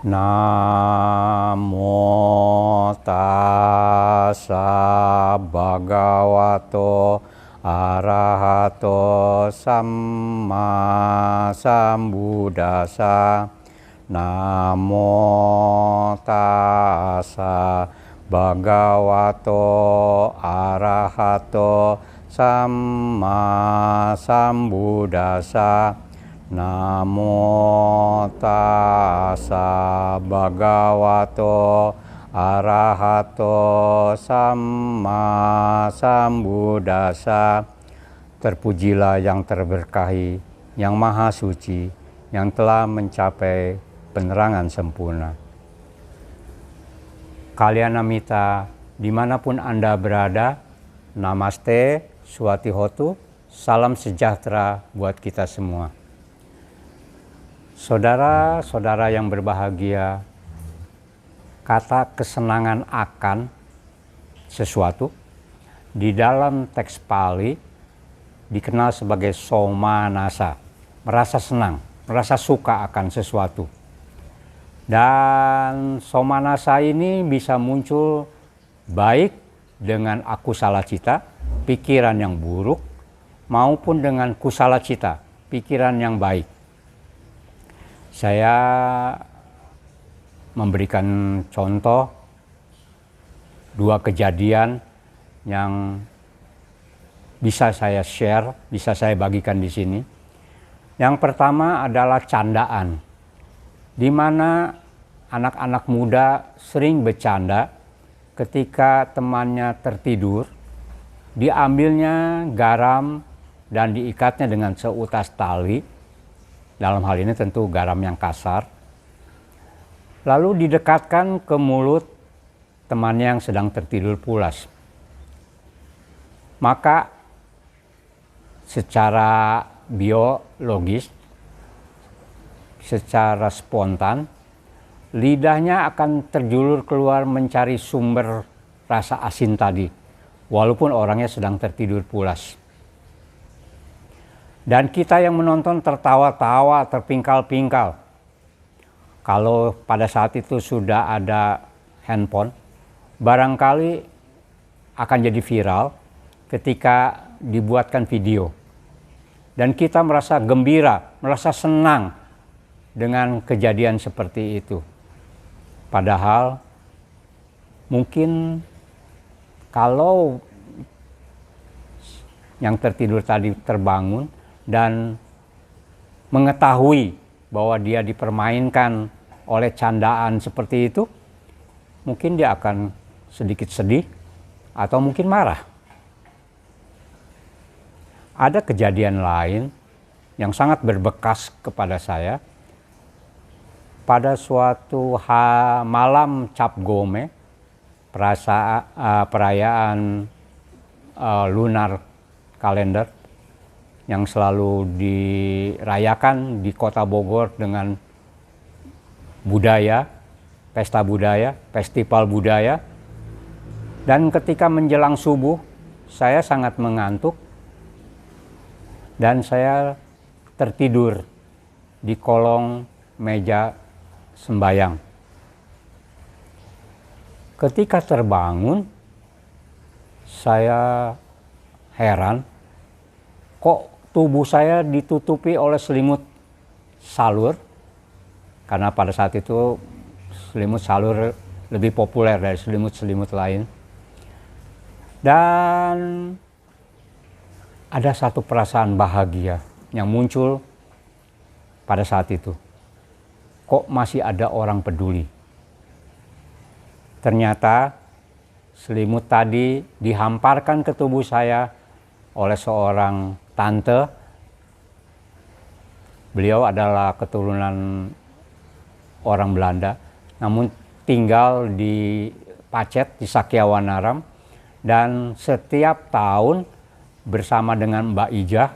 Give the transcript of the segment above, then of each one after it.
Namo tassa bhagavato arahato samma sambuddhassa. Namo tassa bhagavato arahato samma sambuddhassa. Namo tassa bhagavato arahato samma sambuddhassa. Terpujilah yang terberkahi, yang maha suci, yang telah mencapai penerangan sempurna. Kalyanamita, dimanapun Anda berada, Namaste, Swatihotu, salam sejahtera buat kita semua. Saudara-saudara yang berbahagia, kata kesenangan akan sesuatu di dalam teks Pali dikenal sebagai somanasa, merasa senang, merasa suka akan sesuatu. Dan somanasa ini bisa muncul baik dengan akusala cita, pikiran yang buruk, maupun dengan kusala cita, pikiran yang baik. Saya memberikan contoh dua kejadian yang bisa saya share, bisa saya bagikan di sini. Yang pertama adalah candaan, di mana anak-anak muda sering bercanda ketika temannya tertidur, diambilnya garam dan diikatnya dengan seutas tali. Dalam hal ini tentu garam yang kasar. Lalu didekatkan ke mulut temannya yang sedang tertidur pulas. Maka secara biologis, secara spontan, lidahnya akan terjulur keluar mencari sumber rasa asin tadi, walaupun orangnya sedang tertidur pulas. Dan kita yang menonton tertawa-tawa, terpingkal-pingkal. Kalau pada saat itu sudah ada handphone, barangkali akan jadi viral ketika dibuatkan video. Dan kita merasa gembira, merasa senang dengan kejadian seperti itu. Padahal mungkin kalau yang tertidur tadi terbangun dan mengetahui bahwa dia dipermainkan oleh candaan seperti itu, mungkin dia akan sedikit sedih atau mungkin marah. Ada kejadian lain yang sangat berbekas kepada saya. Pada suatu malam Cap Gome, perayaan lunar kalender yang selalu dirayakan di kota Bogor dengan budaya, pesta budaya, festival budaya. Dan ketika menjelang subuh, saya sangat mengantuk dan saya tertidur di kolong meja sembayang. Ketika terbangun, saya heran, kok tubuh saya ditutupi oleh selimut salur, karena pada saat itu selimut salur lebih populer dari selimut-selimut lain. Dan ada satu perasaan bahagia yang muncul pada saat itu. Kok masih ada orang peduli? Ternyata selimut tadi dihamparkan ke tubuh saya oleh seorang tante. Beliau adalah keturunan orang Belanda, namun tinggal di Pacet, di Sakyawanaram, dan setiap tahun bersama dengan Mbak Ijah,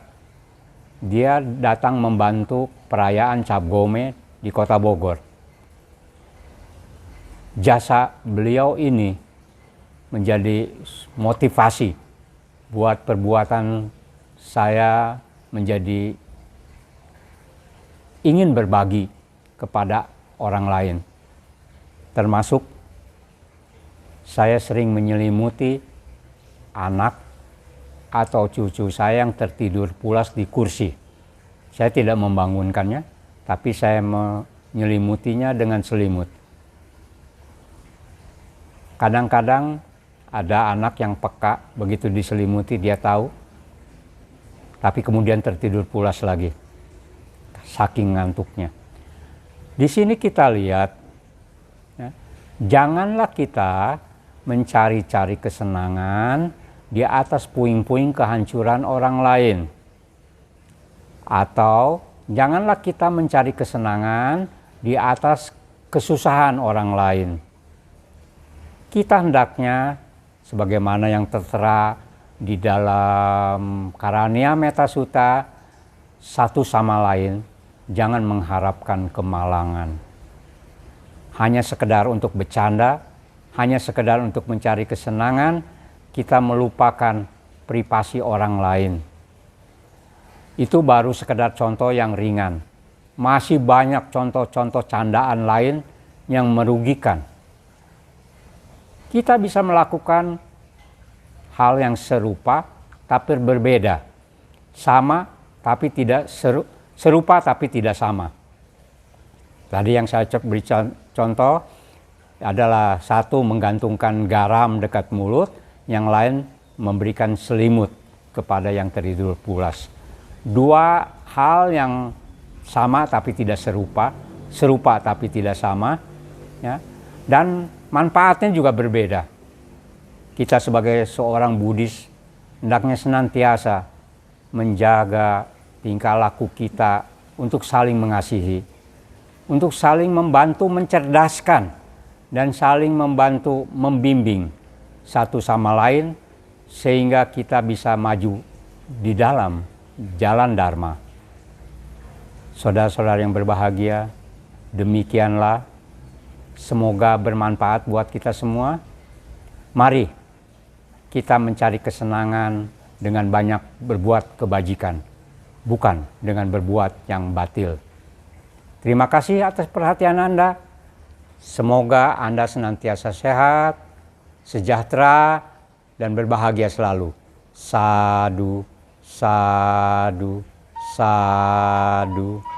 dia datang membantu perayaan Cap Gome di kota Bogor. Jasa beliau ini menjadi motivasi buat perbuatan saya menjadi ingin berbagi kepada orang lain. Termasuk saya sering menyelimuti anak atau cucu saya yang tertidur pulas di kursi. Saya tidak membangunkannya, tapi saya menyelimutinya dengan selimut. Kadang-kadang ada anak yang peka, begitu diselimuti dia tahu, tapi kemudian tertidur pulas lagi, saking ngantuknya. Di sini kita lihat, ya, janganlah kita mencari-cari kesenangan di atas puing-puing kehancuran orang lain. Atau janganlah kita mencari kesenangan di atas kesusahan orang lain. Kita hendaknya, sebagaimana yang tertera di dalam Karania Metta Sutta, satu sama lain jangan mengharapkan kemalangan. Hanya sekedar untuk bercanda, hanya sekedar untuk mencari kesenangan, kita melupakan privasi orang lain. Itu baru sekedar contoh yang ringan. Masih banyak contoh-contoh candaan lain yang merugikan. Kita bisa melakukan hal yang serupa tapi berbeda. Sama tapi tidak serupa tapi tidak sama. Tadi yang saya beri contoh adalah satu menggantungkan garam dekat mulut, yang lain memberikan selimut kepada yang tertidur pulas. Dua hal yang sama tapi tidak serupa, serupa tapi tidak sama, ya, dan manfaatnya juga berbeda. Kita sebagai seorang Buddhis hendaknya senantiasa menjaga tingkah laku kita untuk saling mengasihi, untuk saling membantu mencerdaskan, dan saling membantu membimbing satu sama lain sehingga kita bisa maju di dalam jalan Dharma. Saudara-saudara yang berbahagia, demikianlah, semoga bermanfaat buat kita semua. Mari kita mencari kesenangan dengan banyak berbuat kebajikan, bukan dengan berbuat yang batil. Terima kasih atas perhatian Anda. Semoga Anda senantiasa sehat, sejahtera, dan berbahagia selalu. Sadu, sadu, sadu.